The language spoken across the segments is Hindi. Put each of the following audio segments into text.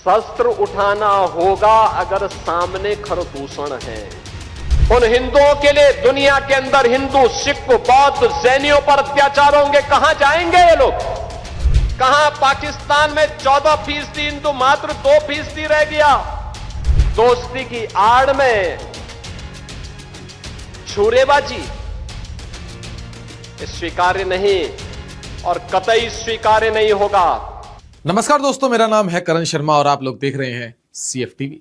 शस्त्र उठाना होगा अगर सामने खरदूषण है। उन हिंदुओं के लिए दुनिया के अंदर हिंदू, सिख, बौद्ध, जैनियों पर अत्याचार होंगे, कहां जाएंगे ये लोग? कहां पाकिस्तान में 14% हिंदू, मात्र 2% रह गया। दोस्ती की आड़ में छुरेबाजी स्वीकार्य नहीं और कतई स्वीकार्य नहीं होगा। नमस्कार दोस्तों, मेरा नाम है करण शर्मा और आप लोग देख रहे हैं CFTV।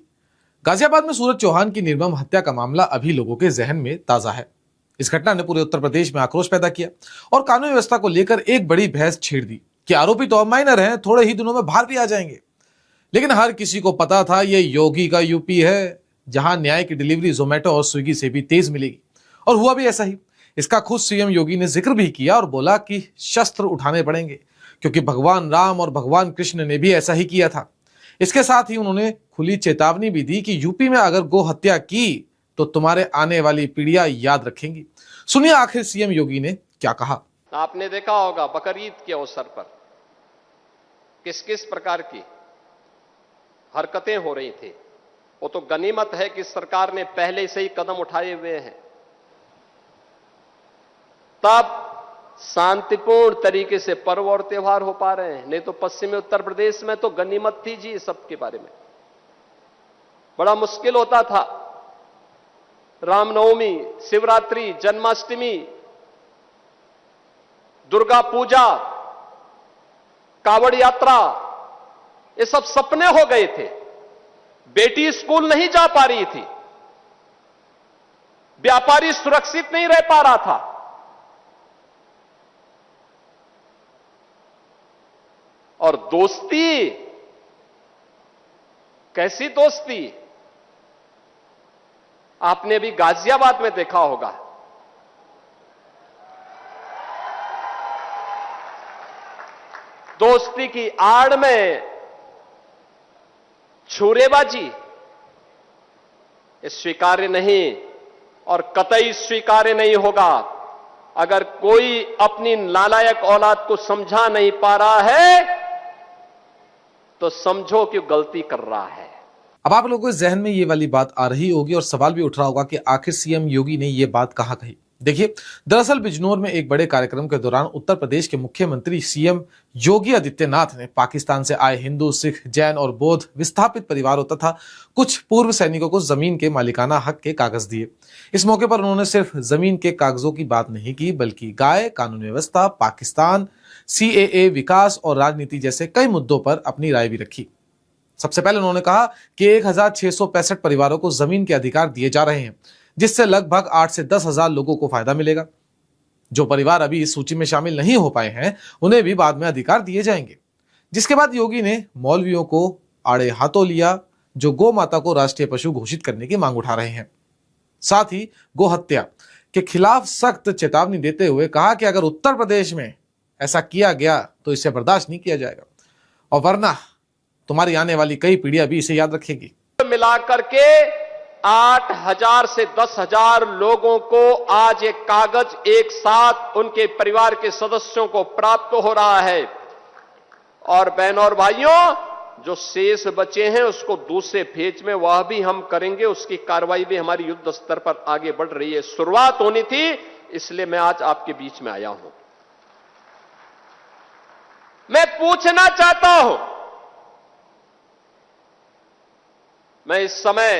गाजियाबाद में सूरज चौहान की निर्मम हत्या का मामला अभी लोगों के जहन में ताजा है। इस घटना ने पूरे उत्तर प्रदेश में आक्रोश पैदा किया और कानून व्यवस्था को लेकर एक बड़ी बहस छेड़ दी कि आरोपी तो अब माइनर हैं, थोड़े ही दिनों में बाहर भी आ जाएंगे। लेकिन हर किसी को पता था ये योगी का यूपी है, जहां न्याय की डिलीवरी जोमेटो और स्विगी से भी तेज मिलेगी। और हुआ भी ऐसा ही। इसका खुद सीएम योगी ने जिक्र भी किया और बोला कि शस्त्र उठाने पड़ेंगे, क्योंकि भगवान राम और भगवान कृष्ण ने भी ऐसा ही किया था। इसके साथ ही उन्होंने खुली चेतावनी भी दी कि यूपी में अगर गो हत्या की तो तुम्हारे आने वाली पीढ़ियां याद रखेंगी। सुनिए आखिर सीएम योगी ने क्या कहा। आपने देखा होगा बकरीद के अवसर पर किस किस प्रकार की हरकतें हो रही थी। वो तो गनीमत है कि सरकार ने पहले से ही कदम उठाए हुए हैं, तब शांतिपूर्ण तरीके से पर्व और त्योहार हो पा रहे हैं। नहीं तो पश्चिमी उत्तर प्रदेश में तो गनीमत थी जी, सबके बारे में बड़ा मुश्किल होता था। रामनवमी, शिवरात्रि, जन्माष्टमी, दुर्गा पूजा, कावड़ यात्रा, ये सब सपने हो गए थे। बेटी स्कूल नहीं जा पा रही थी, व्यापारी सुरक्षित नहीं रह पा रहा था। और दोस्ती, कैसी दोस्ती? आपने भी गाजियाबाद में देखा होगा। दोस्ती की आड़ में छुरेबाजी स्वीकार्य नहीं और कतई स्वीकार्य नहीं होगा। अगर कोई अपनी नालायक औलाद को समझा नहीं पा रहा है तो समझो कि गलती कर रहा है। अब आप लोगों के जहन में ये वाली बात आ रही होगी और सवाल भी उठ रहा होगा कि आखिर सीएम योगी ने ये बात कहाँ कही। देखिए, दरअसल बिजनौर में एक बड़े कार्यक्रम के दौरान उत्तर प्रदेश के मुख्यमंत्री सीएम योगी आदित्यनाथ ने पाकिस्तान से आए हिंदू, सिख, जैन और बौद्ध विस्थापित परिवारों तथा कुछ पूर्व सैनिकों को जमीन के मालिकाना हक के कागज दिए। इस मौके पर उन्होंने सिर्फ जमीन के कागजों की बात नहीं की, बल्कि गाय, कानून व्यवस्था, पाकिस्तान, CAA, विकास और राजनीति जैसे कई मुद्दों पर अपनी राय भी रखी। सबसे पहले उन्होंने कहा कि 1665 परिवारों को जमीन के अधिकार दिए जा रहे हैं, जिससे लगभग 8 से 10 हजार लोगों को फायदा मिलेगा। जो परिवार अभी इस सूची में शामिल नहीं हो पाए हैं, उन्हें भी बाद में अधिकार दिए जाएंगे। जिसके बाद योगी ने मौलवियों को आड़े हाथों लिया, जो गौ माता को राष्ट्रीय पशु घोषित करने की मांग उठा रहे हैं। साथ ही गो हत्या के खिलाफ सख्त चेतावनी देते हुए कहा कि अगर उत्तर प्रदेश में ऐसा किया गया तो इसे बर्दाश्त नहीं किया जाएगा, और वरना तुम्हारी आने वाली कई पीढ़ियां भी इसे याद रखेगी। मिलाकर के 8,000 से 10,000 लोगों को आज एक कागज एक साथ उनके परिवार के सदस्यों को प्राप्त हो रहा है। और बहनों और भाइयों, जो शेष बचे हैं उसको दूसरे फेज में वह भी हम करेंगे। उसकी कार्रवाई भी हमारी युद्ध स्तर पर आगे बढ़ रही है। शुरुआत होनी थी, इसलिए मैं आज आपके बीच में आया हूं। मैं पूछना चाहता हूं, मैं इस समय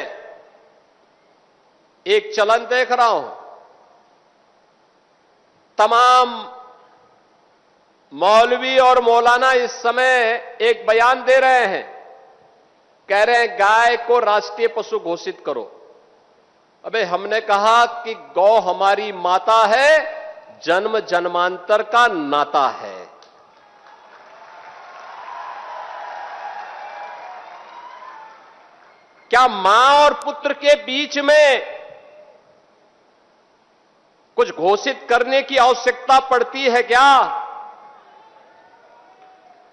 एक चलन देख रहा हूं, तमाम मौलवी और मौलाना इस समय एक बयान दे रहे हैं, कह रहे हैं गाय को राष्ट्रीय पशु घोषित करो। अबे हमने कहा कि गौ हमारी माता है, जन्म जन्मांतर का नाता है। क्या मां और पुत्र के बीच में कुछ घोषित करने की आवश्यकता पड़ती है क्या?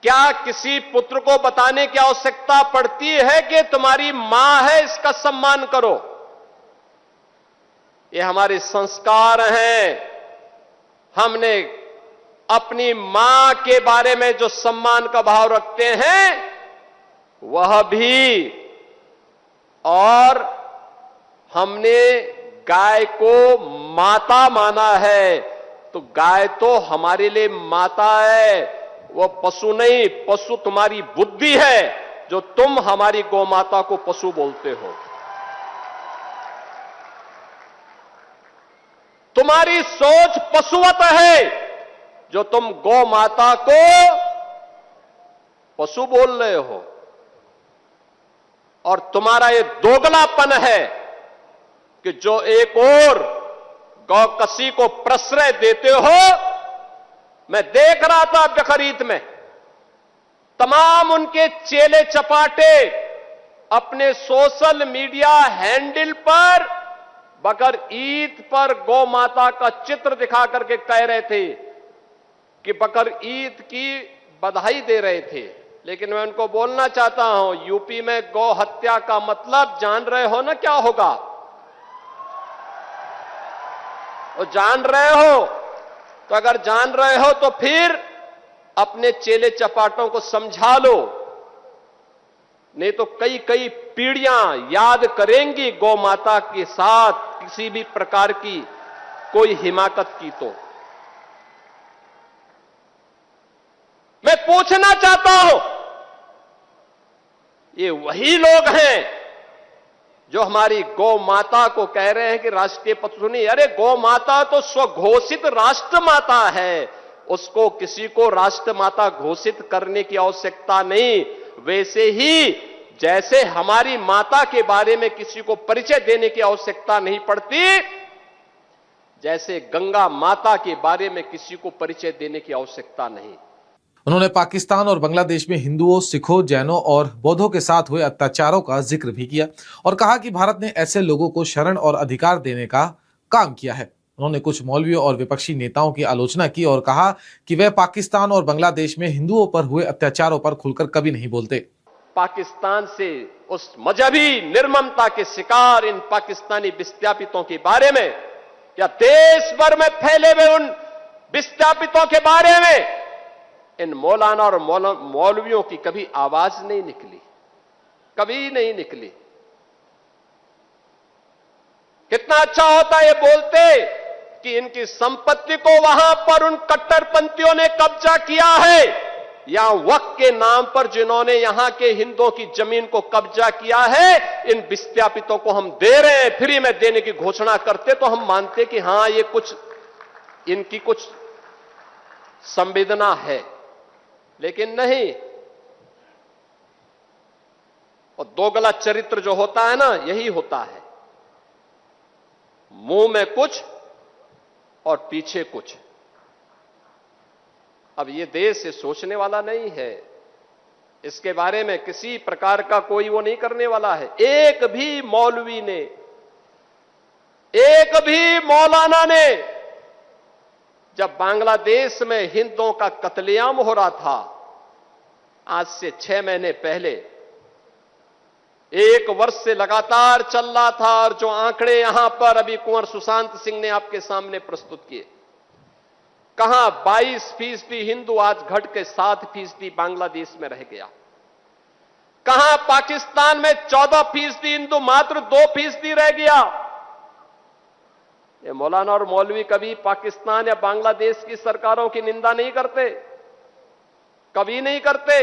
क्या किसी पुत्र को बताने की आवश्यकता पड़ती है कि तुम्हारी मां है, इसका सम्मान करो? ये हमारे संस्कार हैं। हमने अपनी मां के बारे में जो सम्मान का भाव रखते हैं, वह भी, और हमने गाय को माता माना है, तो गाय तो हमारे लिए माता है, वो पशु नहीं। पशु तुम्हारी बुद्धि है, जो तुम हमारी गौ माता को पशु बोलते हो। तुम्हारी सोच पशुवत है, जो तुम गौ माता को पशु बोल रहे हो। और तुम्हारा ये दोगलापन है कि जो एक और गौकसी को प्रश्रय देते हो। मैं देख रहा था बकरीद में तमाम उनके चेले चपाटे अपने सोशल मीडिया हैंडल पर बकर ईद पर गौ माता का चित्र दिखा करके कह रहे थे कि बकर ईद की बधाई दे रहे थे। लेकिन मैं उनको बोलना चाहता हूं, यूपी में गौ हत्या का मतलब जान रहे हो ना क्या होगा? वो जान रहे हो? तो अगर जान रहे हो तो फिर अपने चेले चपाटों को समझा लो, नहीं तो कई कई पीढ़ियां याद करेंगी गौ माता के साथ किसी भी प्रकार की कोई हिमाकत की। तो मैं पूछना चाहता हूं, ये वही लोग हैं जो हमारी गौ माता को कह रहे हैं कि राष्ट्रीय पशु नहीं। अरे गौ माता तो स्वघोषित राष्ट्र माता है, उसको किसी को राष्ट्र माता घोषित करने की आवश्यकता नहीं। वैसे ही जैसे हमारी माता के बारे में किसी को परिचय देने की आवश्यकता नहीं पड़ती, जैसे गंगा माता के बारे में किसी को परिचय देने की आवश्यकता नहीं। उन्होंने पाकिस्तान और बांग्लादेश में हिंदुओं, सिखों, जैनों और बौद्धों के साथ हुए अत्याचारों का जिक्र भी किया और कहा कि भारत ने ऐसे लोगों को शरण और अधिकार देने का काम किया है। उन्होंने कुछ मौलवियों और विपक्षी नेताओं की आलोचना की और कहा कि वे पाकिस्तान और बांग्लादेश में हिंदुओं पर हुए अत्याचारों पर खुलकर कभी नहीं बोलते। पाकिस्तान से उस मजहबी निर्ममता के शिकार इन पाकिस्तानी विस्थापितों के बारे में या देश भर में फैले हुए उन विस्थापितों के बारे में इन मौलाना और मौलवियों की कभी आवाज नहीं निकली, कभी नहीं निकली। कितना अच्छा होता ये बोलते कि इनकी संपत्ति को वहां पर उन कट्टरपंथियों ने कब्जा किया है, या वक्फ के नाम पर जिन्होंने यहां के हिंदुओं की जमीन को कब्जा किया है, इन विस्थापितों को हम दे रहे हैं, फ्री में देने की घोषणा करते तो हम मानते कि हां ये कुछ इनकी कुछ संवेदना है। लेकिन नहीं, और दोगला चरित्र जो होता है ना, यही होता है, मुंह में कुछ और पीछे कुछ। अब ये देश ये सोचने वाला नहीं है, इसके बारे में किसी प्रकार का कोई वो नहीं करने वाला है। एक भी मौलवी ने, एक भी मौलाना ने, जब बांग्लादेश में हिंदुओं का कत्लेआम हो रहा था आज से 6 महीने पहले, 1 वर्ष से लगातार चल रहा था, और जो आंकड़े यहां पर अभी कुंवर सुशांत सिंह ने आपके सामने प्रस्तुत किए, कहां 22% हिंदू आज घट के 7% बांग्लादेश में रह गया। कहां पाकिस्तान में 14% हिंदू मात्र 2% रह गया। ये मौलाना और मौलवी कभी पाकिस्तान या बांग्लादेश की सरकारों की निंदा नहीं करते, कभी नहीं करते।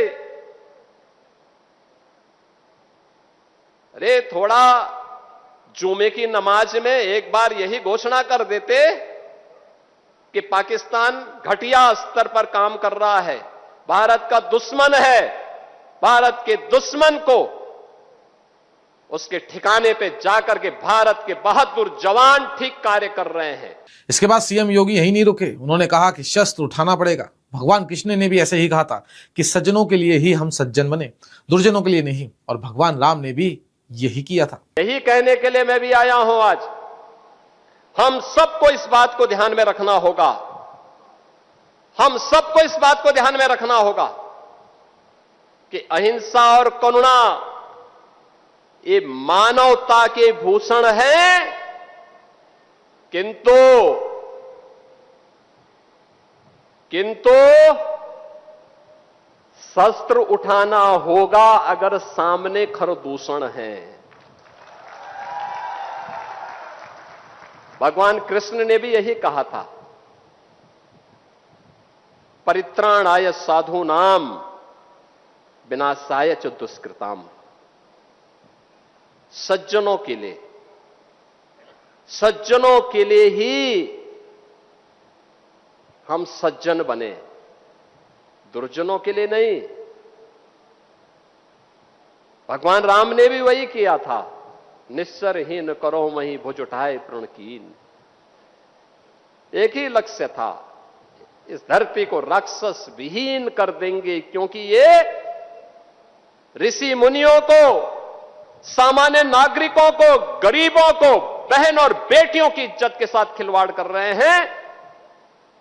अरे थोड़ा जुमे की नमाज में एक बार यही घोषणा कर देते कि पाकिस्तान घटिया स्तर पर काम कर रहा है, भारत का दुश्मन है, भारत के दुश्मन को उसके ठिकाने पे जाकर के भारत के बहादुर जवान ठीक कार्य कर रहे हैं। इसके बाद सीएम योगी यही नहीं रुके, उन्होंने कहा कि शस्त्र उठाना पड़ेगा। भगवान कृष्ण ने भी ऐसे ही कहा था कि सज्जनों के लिए ही हम सज्जन बने, दुर्जनों के लिए नहीं, और भगवान राम ने भी यही किया था। यही कहने के लिए मैं भी आया हूं आज। हम सबको इस बात को ध्यान में रखना होगा, हम सबको इस बात को ध्यान में रखना होगा कि अहिंसा और करुणा ये मानवता के भूषण है, किंतु शस्त्र उठाना होगा अगर सामने खरदूषण है। भगवान कृष्ण ने भी यही कहा था, परित्राणाय साधूनाम विनाशाय च दुष्कृताम। सज्जनों के लिए ही हम सज्जन बने, दुर्जनों के लिए नहीं। भगवान राम ने भी वही किया था, निस्सरहीन करो वहीं भुज उठाए प्रणकीन। एक ही लक्ष्य था, इस धरती को राक्षस विहीन कर देंगे, क्योंकि ये ऋषि मुनियों को, सामान्य नागरिकों को, गरीबों को, बहन और बेटियों की इज्जत के साथ खिलवाड़ कर रहे हैं।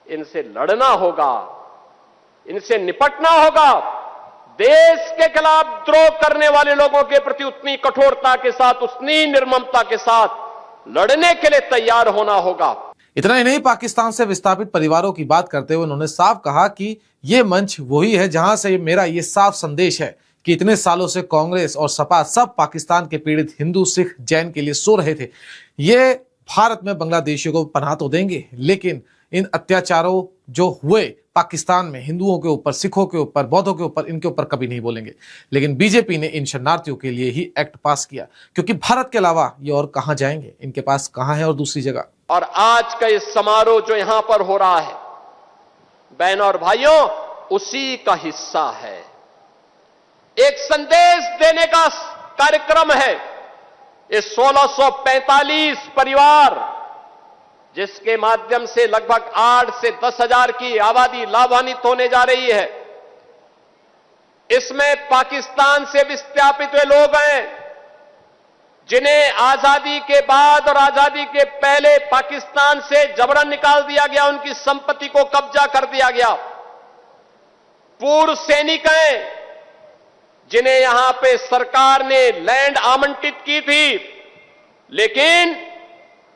इनसे लड़ना होगा, इनसे निपटना होगा। देश के खिलाफ द्रोह करने वाले लोगों के प्रति उतनी कठोरता के साथ, उतनी निर्ममता के साथ लड़ने के लिए तैयार होना होगा। इतना ही नहीं, पाकिस्तान से विस्थापित परिवारों की बात करते हुए उन्होंने साफ कहा कि यह मंच वही है जहां से मेरा यह साफ संदेश है कि इतने सालों से कांग्रेस और सपा सब पाकिस्तान के पीड़ित हिंदू, सिख, जैन के लिए सो रहे थे। ये भारत में बांग्लादेशियों को पनाह तो देंगे, लेकिन इन अत्याचारों जो हुए पाकिस्तान में हिंदुओं के ऊपर, सिखों के ऊपर, बौद्धों के ऊपर, इनके ऊपर कभी नहीं बोलेंगे। लेकिन बीजेपी ने इन शरणार्थियों के लिए ही एक्ट पास किया, क्योंकि भारत के अलावा ये और कहां जाएंगे, इनके पास कहां है और दूसरी जगह। और आज का इस समारोह जो यहां पर हो रहा है, बहनों और भाइयों, उसी का हिस्सा है। एक संदेश देने का कार्यक्रम है। ये 1645 परिवार, जिसके माध्यम से लगभग 8 से 10 हजार की आबादी लाभान्वित होने जा रही है। इसमें पाकिस्तान से विस्थापित हुए लोग हैं, जिन्हें आजादी के बाद और आजादी के पहले पाकिस्तान से जबरन निकाल दिया गया, उनकी संपत्ति को कब्जा कर दिया गया। पूर्व सैनिक हैं, जिन्हें यहां पे सरकार ने लैंड आवंटित की थी, लेकिन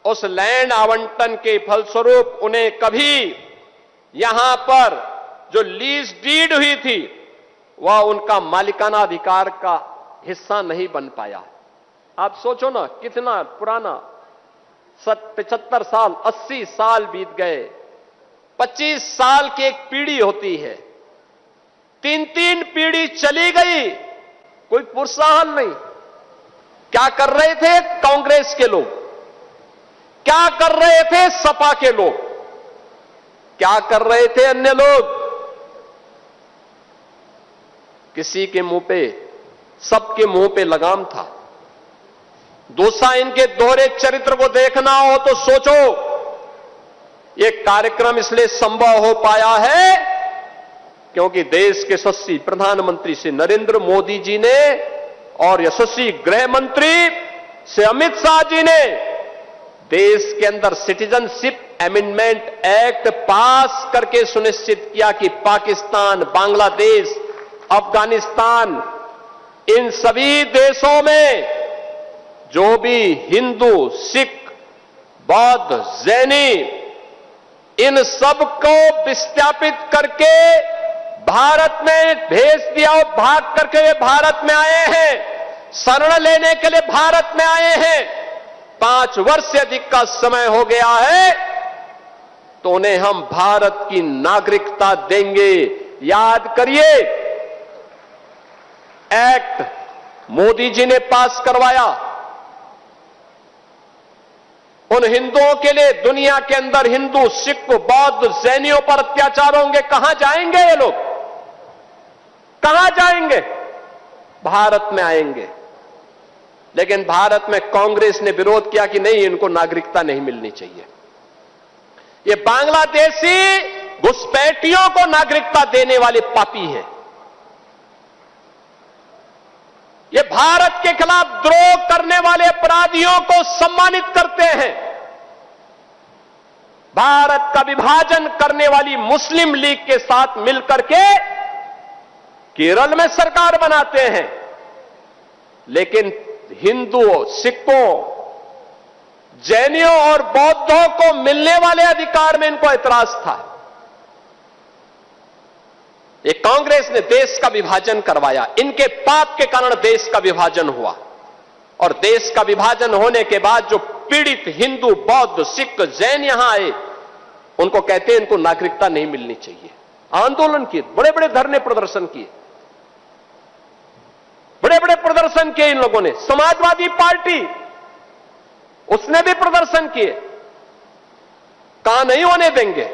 उस लैंड आवंटन के फलस्वरूप उन्हें कभी यहां पर जो लीज डीड हुई थी, वह उनका मालिकाना अधिकार का हिस्सा नहीं बन पाया। आप सोचो ना, कितना पुराना, 75 साल, 80 साल बीत गए। 25 साल की एक पीढ़ी होती है, 3-3 पीढ़ी चली गई, कोई प्रोत्साहन नहीं। क्या कर रहे थे कांग्रेस के लोग, क्या कर रहे थे सपा के लोग, क्या कर रहे थे अन्य लोग? किसी के मुंह पे, सबके मुंह पे लगाम था। दूसरा, इनके दोहरे चरित्र को देखना हो तो सोचो, यह कार्यक्रम इसलिए संभव हो पाया है क्योंकि देश के यशस्वी प्रधानमंत्री श्री नरेंद्र मोदी जी ने और यशस्वी गृह मंत्री श्री अमित शाह जी ने देश के अंदर सिटीजनशिप अमेंडमेंट एक्ट पास करके सुनिश्चित किया कि पाकिस्तान, बांग्लादेश, अफगानिस्तान, इन सभी देशों में जो भी हिंदू, सिख, बौद्ध, जैनी, इन सबको विस्थापित करके भारत में भेज दिया और भाग करके वे भारत में आए हैं, शरण लेने के लिए भारत में आए हैं। 5 वर्ष से अधिक का समय हो गया है, तो उन्हें हम भारत की नागरिकता देंगे। याद करिए, एक्ट मोदी जी ने पास करवाया। उन हिंदुओं के लिए दुनिया के अंदर हिंदू, सिख, बौद्ध, जैनियों पर अत्याचार होंगे, कहां जाएंगे ये लोग? कहां जाएंगे? भारत में आएंगे। लेकिन भारत में कांग्रेस ने विरोध किया कि नहीं, इनको नागरिकता नहीं मिलनी चाहिए। ये बांग्लादेशी घुसपैठियों को नागरिकता देने वाले पापी हैं। ये भारत के खिलाफ द्रोह करने वाले अपराधियों को सम्मानित करते हैं। भारत का विभाजन करने वाली मुस्लिम लीग के साथ मिलकर के केरल में सरकार बनाते हैं, लेकिन हिंदुओं, सिखों, जैनियों और बौद्धों को मिलने वाले अधिकार में इनको ऐतराज था। ये कांग्रेस ने देश का विभाजन करवाया। इनके पाप के कारण देश का विभाजन हुआ, और देश का विभाजन होने के बाद जो पीड़ित हिंदू, बौद्ध, सिख, जैन यहां आए, उनको कहते हैं इनको नागरिकता नहीं मिलनी चाहिए। आंदोलन किए, बड़े बड़े धरने प्रदर्शन किए, बड़े बड़े प्रदर्शन किए इन लोगों ने। समाजवादी पार्टी, उसने भी प्रदर्शन किए, कहां नहीं होने देंगे।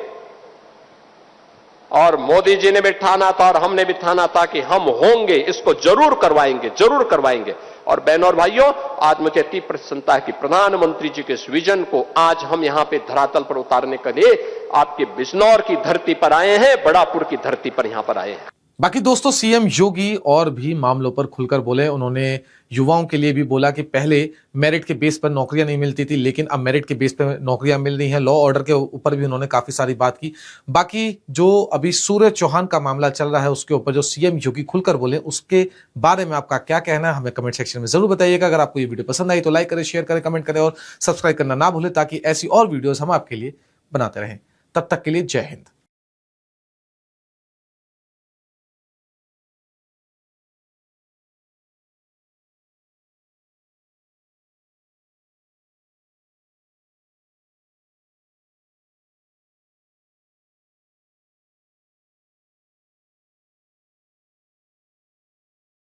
और मोदी जी ने भी ठाना था और हमने भी ठाना था कि हम होंगे, इसको जरूर करवाएंगे, जरूर करवाएंगे। और बहनों और भाइयों, आज मुझे अति प्रसन्नता है कि प्रधानमंत्री जी के इस विजन को आज हम यहां पे धरातल पर उतारने के लिए आपके बिजनौर की धरती पर आए हैं, बड़ापुर की धरती पर यहां पर आए हैं। बाकी दोस्तों, सीएम योगी और भी मामलों पर खुलकर बोले। उन्होंने युवाओं के लिए भी बोला कि पहले मेरिट के बेस पर नौकरियां नहीं मिलती थी, लेकिन अब मेरिट के बेस पर नौकरियां मिल रही हैं। लॉ ऑर्डर के ऊपर भी उन्होंने काफी सारी बात की। बाकी जो अभी सूर्य चौहान का मामला चल रहा है, उसके ऊपर जो सीएम योगी खुलकर बोले, उसके बारे में आपका क्या कहना है, हमें कमेंट सेक्शन में जरूर बताइएगा। अगर आपको ये वीडियो पसंद आई तो लाइक करें, शेयर करें, कमेंट करें और सब्सक्राइब करना ना भूलें, ताकि ऐसी और वीडियोज हम आपके लिए बनाते रहें। तब तक के लिए जय हिंद।